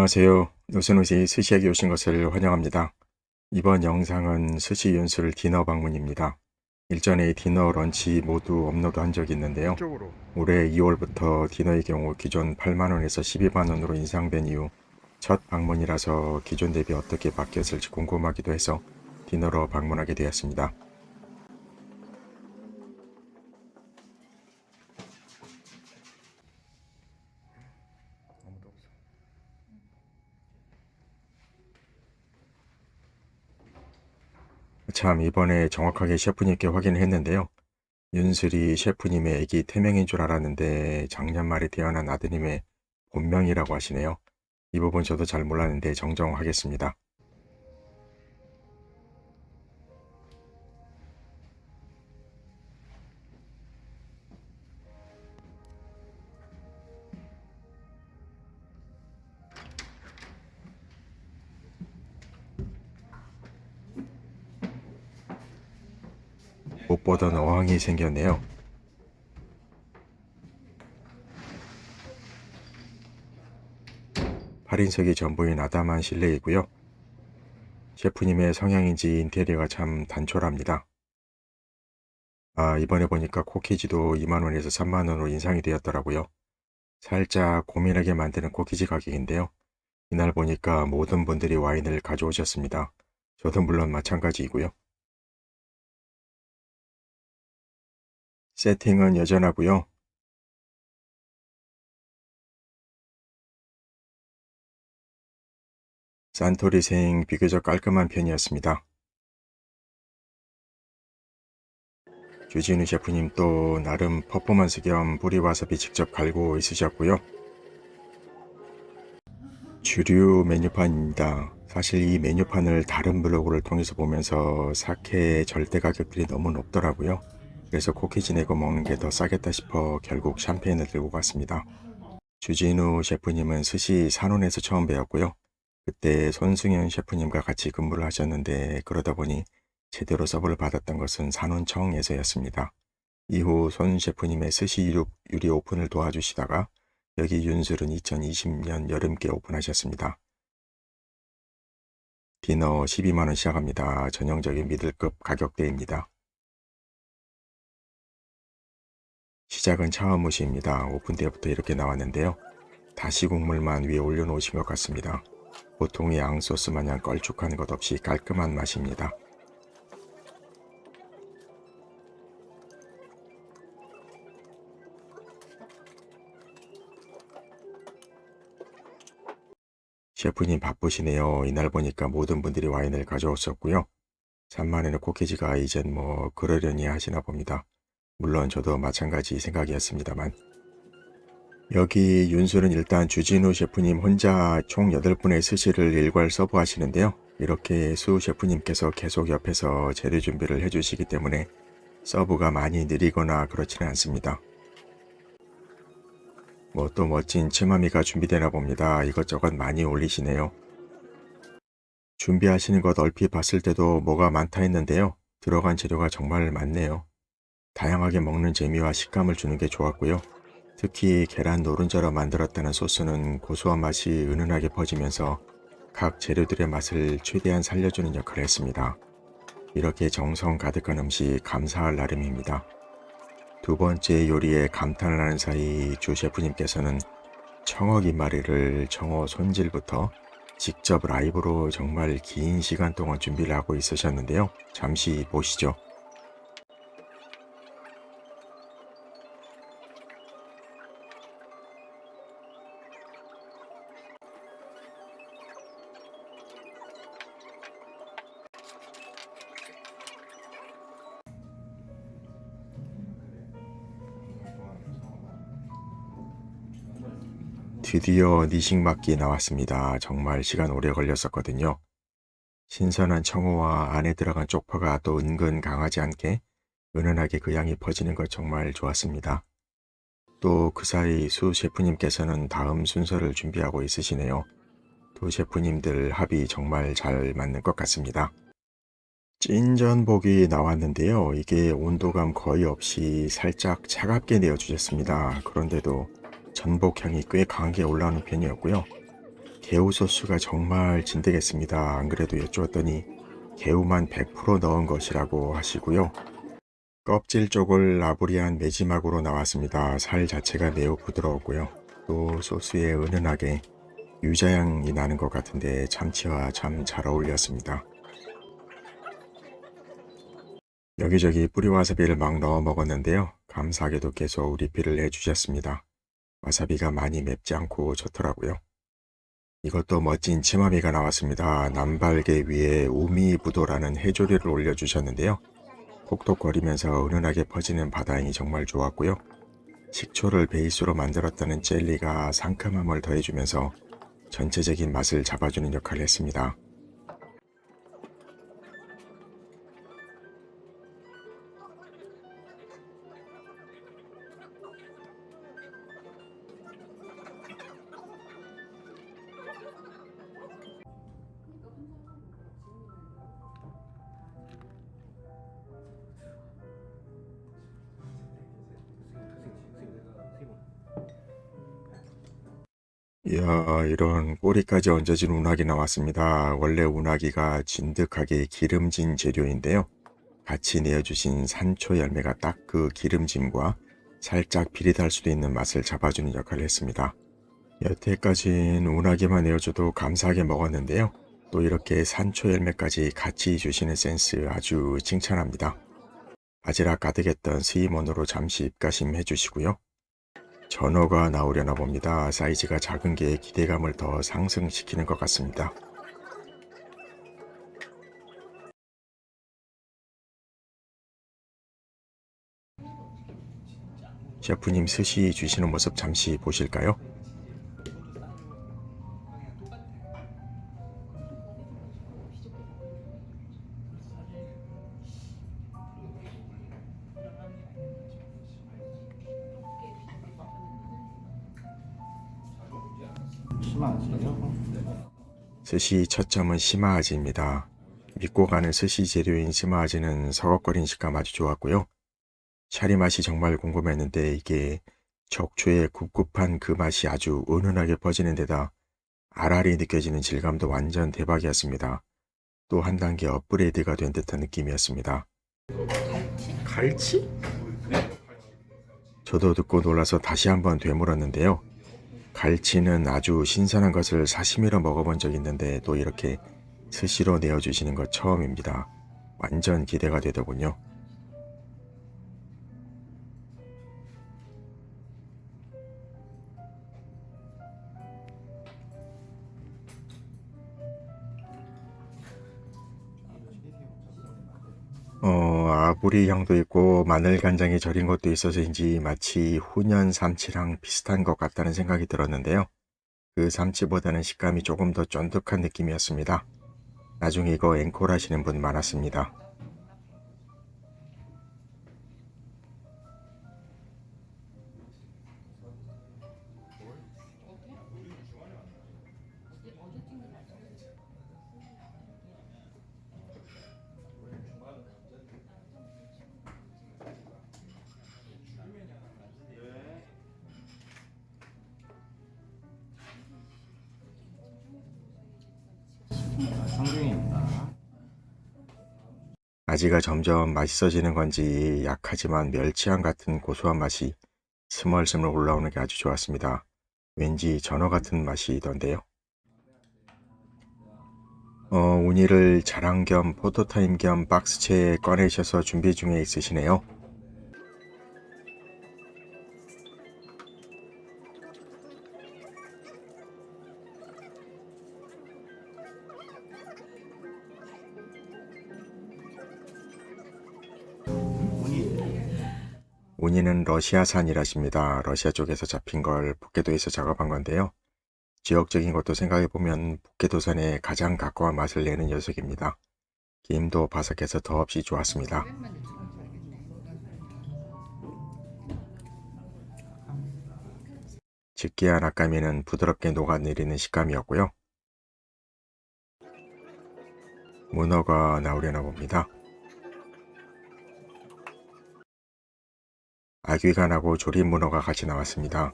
안녕하세요. 노선우시 스시에게 오신 것을 환영합니다. 이번 영상은 스시 윤술 디너 방문입니다. 일전에 디너 런치 모두 업로드한 적이 있는데요. 이쪽으로. 올해 2월부터 디너의 경우 기존 8만원에서 12만원으로 인상된 이후 첫 방문이라서 기존 대비 어떻게 바뀌었을지 궁금하기도 해서 디너로 방문하게 되었습니다. 아무도 없어. 참 이번에 정확하게 셰프님께 확인을 했는데요. 윤슬이 셰프님의 아기 태명인 줄 알았는데 작년 말에 태어난 아드님의 본명이라고 하시네요. 이 부분 저도 잘 몰랐는데 정정하겠습니다. 못 보던 어항이 생겼네요. 팔인석이 전부인 아담한 실내이고요. 셰프님의 성향인지 인테리어가 참 단촐합니다. 이번에 보니까 코키지도 2만원에서 3만원으로 인상이 되었더라고요. 살짝 고민하게 만드는 코키지 가격인데요. 이날 보니까 모든 분들이 와인을 가져오셨습니다. 저도 물론 마찬가지이고요. 세팅은 여전하고요. 산토리생 비교적 깔끔한 편이었습니다. 주진우 셰프님 또 나름 퍼포먼스 겸 뿌리와사비 직접 갈고 있으셨고요. 주류 메뉴판입니다. 사실 이 메뉴판을 다른 블로그를 통해서 보면서 사케 절대 가격들이 너무 높더라고요. 그래서 코키지 내고 먹는 게 더 싸겠다 싶어 결국 샴페인을 들고 갔습니다. 주진우 셰프님은 스시 산원에서 처음 배웠고요. 그때 손승현 셰프님과 같이 근무를 하셨는데 그러다 보니 제대로 서브를 받았던 것은 산원청에서였습니다. 이후 손 셰프님의 스시 유리 오픈을 도와주시다가 여기 윤술은 2020년 여름께 오픈하셨습니다. 디너 12만원 시작합니다. 전형적인 미들급 가격대입니다. 시작은 차원무시입니다. 오픈 때부터 이렇게 나왔는데요. 다시 국물만 위에 올려놓으신 것 같습니다. 보통의 양소스 마냥 걸쭉한 것 없이 깔끔한 맛입니다. 셰프님 바쁘시네요. 이날 보니까 모든 분들이 와인을 가져오셨고요. 3만원의 코키지가 이젠 뭐 그러려니 하시나 봅니다. 물론 저도 마찬가지 생각이었습니다만. 여기 윤수는 일단 주진우 셰프님 혼자 총 8분의 스시를 일괄 서브하시는데요. 이렇게 수 셰프님께서 계속 옆에서 재료 준비를 해주시기 때문에 서브가 많이 느리거나 그렇지는 않습니다. 뭐 또 멋진 츠마미가 준비되나 봅니다. 이것저것 많이 올리시네요. 준비하시는 것 얼핏 봤을 때도 뭐가 많다 했는데요. 들어간 재료가 정말 많네요. 다양하게 먹는 재미와 식감을 주는 게 좋았고요. 특히 계란 노른자로 만들었다는 소스는 고소한 맛이 은은하게 퍼지면서 각 재료들의 맛을 최대한 살려주는 역할을 했습니다. 이렇게 정성 가득한 음식 감사할 나름입니다. 두 번째 요리에 감탄을 하는 사이 주 셰프님께서는 청어 김말이를 청어 손질부터 직접 라이브로 정말 긴 시간 동안 준비를 하고 있으셨는데요. 잠시 보시죠. 드디어 니식맞기 나왔습니다. 정말 시간 오래 걸렸었거든요. 신선한 청어와 안에 들어간 쪽파가 또 은근 강하지 않게 은은하게 그 향이 퍼지는 것 정말 좋았습니다. 또 그 사이 수 셰프님께서는 다음 순서를 준비하고 있으시네요. 두 셰프님들 합이 정말 잘 맞는 것 같습니다. 찐전복이 나왔는데요. 이게 온도감 거의 없이 살짝 차갑게 내어주셨습니다. 그런데도 전복향이 꽤 강하게 올라오는 편이었고요. 개우 소스가 정말 진득했습니다. 안 그래도 여쭈었더니 개우만 100% 넣은 것이라고 하시고요. 껍질 쪽을 아부리한 매지막으로 나왔습니다. 살 자체가 매우 부드러웠고요. 또 소스에 은은하게 유자향이 나는 것 같은데 참치와 참 잘 어울렸습니다. 여기저기 뿌리와사비를 막 넣어 먹었는데요. 감사하게도 계속 리필을 해주셨습니다. 와사비가 많이 맵지 않고 좋더라고요. 이것도 멋진 치마비가 나왔습니다. 남발개 위에 우미부도라는 해조류를 올려주셨는데요. 톡톡거리면서 은은하게 퍼지는 바다향이 정말 좋았고요. 식초를 베이스로 만들었다는 젤리가 상큼함을 더해주면서 전체적인 맛을 잡아주는 역할을 했습니다. 이야, 이런 꼬리까지 얹어진 운하기 나왔습니다. 원래 운하기가 진득하게 기름진 재료인데요. 같이 내어주신 산초 열매가 딱 그 기름짐과 살짝 비릿할 수도 있는 맛을 잡아주는 역할을 했습니다. 여태까진 운하기만 내어줘도 감사하게 먹었는데요. 또 이렇게 산초 열매까지 같이 주시는 센스 아주 칭찬합니다. 바지락 가득했던 스이몬으로 잠시 입가심 해주시고요. 전어가 나오려나 봅니다. 사이즈가 작은 게 기대감을 더 상승시키는 것 같습니다. 셰프님 스시 주시는 모습 잠시 보실까요? 심하지요? 스시 첫 점은 시마아지입니다. 믿고 가는 스시 재료인 시마아지는 서걱거린 식감 아주 좋았고요. 샤리 맛이 정말 궁금했는데 이게 적초의 굽굽한 그 맛이 아주 은은하게 퍼지는 데다 알알이 느껴지는 질감도 완전 대박이었습니다. 또 한 단계 업그레이드가 된 듯한 느낌이었습니다. 갈치? 저도 듣고 놀라서 다시 한번 되물었는데요. 갈치는 아주 신선한 것을 사시미로 먹어본 적 있는데 또 이렇게 스시로 내어주시는 것 처음입니다. 완전 기대가 되더군요. 아구리 향도 있고 마늘 간장에 절인 것도 있어서인지 마치 훈연 삼치랑 비슷한 것 같다는 생각이 들었는데요. 그 삼치보다는 식감이 조금 더 쫀득한 느낌이었습니다. 나중에 이거 앵콜 하시는 분 많았습니다. 성중입니다. 아지가 점점 맛있어지는 건지 약하지만 멸치향 같은 고소한 맛이 스멀스멀 올라오는 게 아주 좋았습니다. 왠지 전어 같은 맛이던데요. 우니를 자랑 겸 포토타임 겸 박스채에 꺼내셔서 준비 중에 있으시네요. 우니는 러시아산이라십니다. 러시아 쪽에서 잡힌 걸 북해도에서 작업한 건데요. 지역적인 것도 생각해보면 북해도산에 가장 가까운 맛을 내는 녀석입니다. 김도 바삭해서 더없이 좋았습니다. 집게한 아까미는 부드럽게 녹아내리는 식감이었고요. 문어가 나오려나 봅니다. 아귀가 나고 조린 문어가 같이 나왔습니다.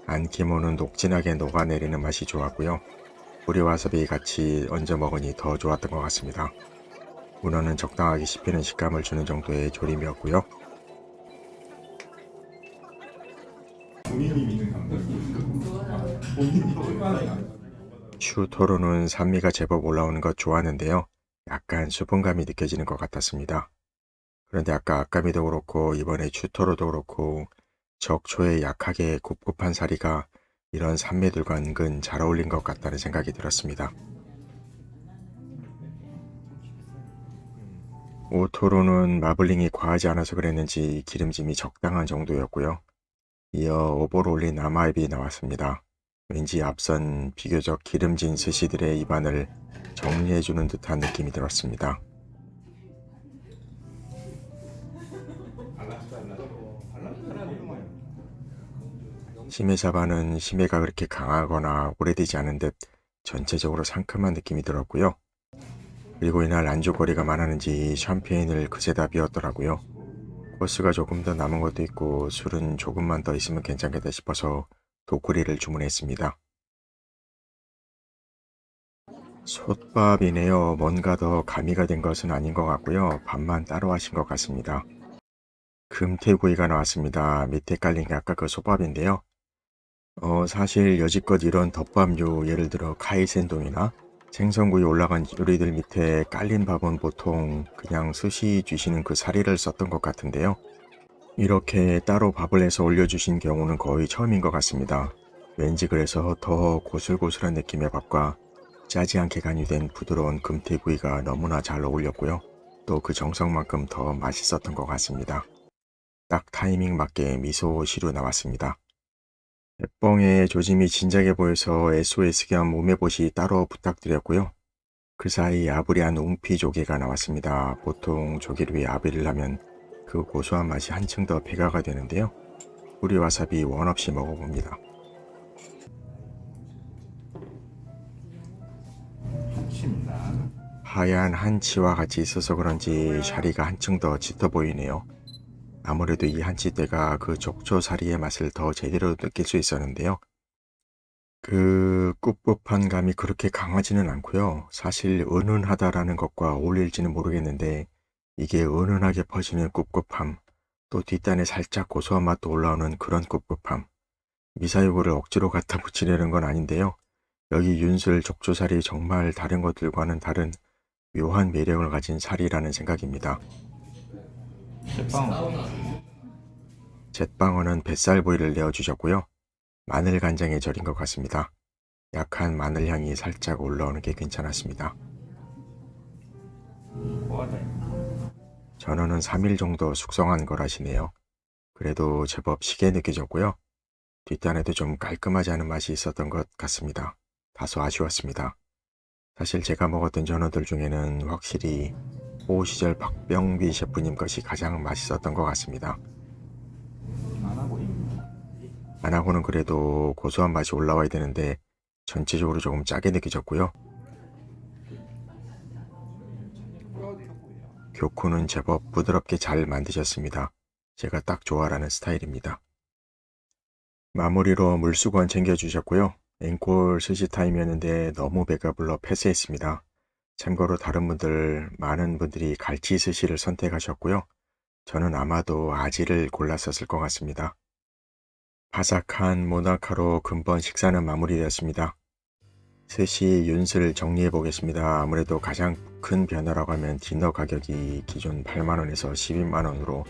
안키모는 녹진하게 녹아내리는 맛이 좋았고요. 뿌리 와사비 같이 얹어 먹으니 더 좋았던 것 같습니다. 문어는 적당하게 씹히는 식감을 주는 정도의 조림이었고요. 슈토로는 산미가 제법 올라오는 것 좋아하는데요. 약간 수분감이 느껴지는 것 같았습니다. 그런데 아까 아까미도 그렇고 이번에 슈토로도 그렇고 적초에 약하게 굽굽한 사리가 이런 산미들과 은근 잘 어울린 것 같다는 생각이 들었습니다. 오토로는 마블링이 과하지 않아서 그랬는지 기름짐이 적당한 정도였고요. 이어 오버로 올린 아마에비 나왔습니다. 왠지 앞선 비교적 기름진 스시들의 입안을 정리해주는 듯한 느낌이 들었습니다. 시메사바는 심해가 그렇게 강하거나 오래되지 않은 듯 전체적으로 상큼한 느낌이 들었고요. 그리고 이날 안주거리가 많았는지 샴페인을 그새다 비웠더라고요. 코스가 조금 더 남은 것도 있고 술은 조금만 더 있으면 괜찮겠다 싶어서 도쿠리를 주문했습니다. 솥밥이네요. 뭔가 더 가미가 된 것은 아닌 것 같고요. 밥만 따로 하신 것 같습니다. 금태구이가 나왔습니다. 밑에 깔린 게 아까 그 솥밥인데요. 사실 여지껏 이런 덮밥류 예를 들어 카이센동이나 생선구이 올라간 요리들 밑에 깔린 밥은 보통 그냥 스시 주시는 그 사리를 썼던 것 같은데요. 이렇게 따로 밥을 해서 올려주신 경우는 거의 처음인 것 같습니다. 왠지 그래서 더 고슬고슬한 느낌의 밥과 짜지 않게 간이된 부드러운 금태구이가 너무나 잘 어울렸고요. 또 그 정성만큼 더 맛있었던 것 같습니다. 딱 타이밍 맞게 미소 시루 나왔습니다. 햇뻥의 조짐이 진작에 보여서 SOS 겸 몸매봇이 따로 부탁드렸고요. 그 사이 아부리한 웅피 조개가 나왔습니다. 보통 조개를 위해 아비를 하면 그 고소한 맛이 한층 더 배가가 되는데요. 뿌리 와사비 원 없이 먹어봅니다. 한치입니다. 하얀 한치와 같이 있어서 그런지 샤리가 한층 더 짙어 보이네요. 아무래도 이 한치대가 그 적초사리의 맛을 더 제대로 느낄 수 있었는데요. 그 꿉꿉한 감이 그렇게 강하지는 않고요. 사실 은은하다라는 것과 어울릴지는 모르겠는데 이게 은은하게 퍼지는 꿉꿉함, 또 뒷단에 살짝 고소한 맛도 올라오는 그런 꿉꿉함. 미사유구를 억지로 갖다 붙이려는 건 아닌데요. 여기 윤슬 적초살이 정말 다른 것들과는 다른 묘한 매력을 가진 살이라는 생각입니다. 잿방어는 뱃살 부위를 내어주셨고요. 마늘 간장에 절인 것 같습니다. 약한 마늘 향이 살짝 올라오는 게 괜찮았습니다. 전어는 3일 정도 숙성한 거라시네요. 그래도 제법 시게 느껴졌고요. 뒷단에도 좀 깔끔하지 않은 맛이 있었던 것 같습니다. 다소 아쉬웠습니다. 사실 제가 먹었던 전어들 중에는 확실히 호우 시절 박병비 셰프님 것이 가장 맛있었던 것 같습니다. 안하고는 그래도 고소한 맛이 올라와야 되는데 전체적으로 조금 짜게 느껴졌고요. 교쿠는 제법 부드럽게 잘 만드셨습니다. 제가 딱 좋아하는 스타일입니다. 마무리로 물수건 챙겨주셨고요. 앵콜 스시 타임이었는데 너무 배가 불러 패스했습니다. 참고로 많은 분들이 갈치 스시를 선택하셨고요. 저는 아마도 아지를 골랐었을 것 같습니다. 바삭한 모나카로 금번 식사는 마무리되었습니다. 스시 윤슬 정리해 보겠습니다. 아무래도 가장 큰 변화라고 하면 디너 가격이 기존 8만원에서 12만원으로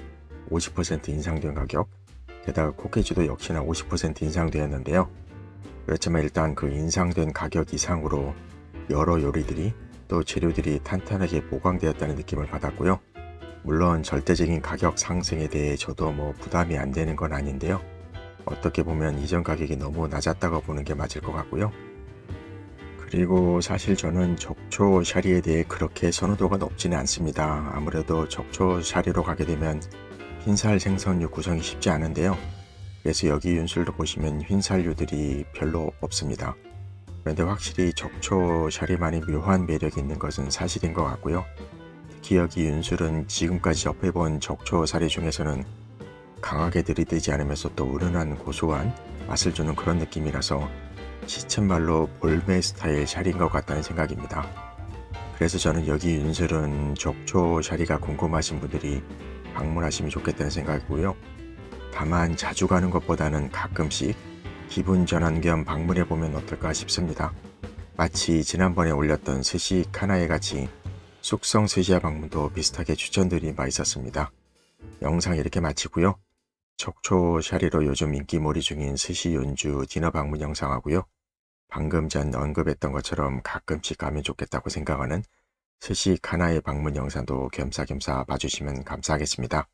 50% 인상된 가격, 게다가 코케지도 역시나 50% 인상되었는데요. 그렇지만 일단 그 인상된 가격 이상으로 여러 요리들이 또 재료들이 탄탄하게 보강되었다는 느낌을 받았고요. 물론 절대적인 가격 상승에 대해 저도 부담이 안 되는 건 아닌데요. 어떻게 보면 이전 가격이 너무 낮았다고 보는 게 맞을 것 같고요. 그리고 사실 저는 적초 샤리에 대해 그렇게 선호도가 높지는 않습니다. 아무래도 적초 샤리로 가게 되면 흰살 생선류 구성이 쉽지 않은데요. 그래서 여기 윤술도 보시면 흰살류들이 별로 없습니다. 그런데 확실히 적초 샤리만이 묘한 매력이 있는 것은 사실인 것 같고요. 특히 여기 윤술은 지금까지 접해본 적초 사리 중에서는 강하게 들이대지 않으면서 또 은은한 고소한 맛을 주는 그런 느낌이라서 시쳇말로 볼메 스타일 샤리인 것 같다는 생각입니다. 그래서 저는 여기 윤슬은 족초 샤리가 궁금하신 분들이 방문하시면 좋겠다는 생각이고요. 다만 자주 가는 것보다는 가끔씩 기분 전환 겸 방문해보면 어떨까 싶습니다. 마치 지난번에 올렸던 스시 카나에 같이 숙성 스시야 방문도 비슷하게 추천드린 바 있었습니다. 영상 이렇게 마치고요. 척초 샤리로 요즘 인기몰이 중인 스시 연주 디너 방문 영상하고요. 방금 전 언급했던 것처럼 가끔씩 가면 좋겠다고 생각하는 스시 카나의 방문 영상도 겸사겸사 봐주시면 감사하겠습니다.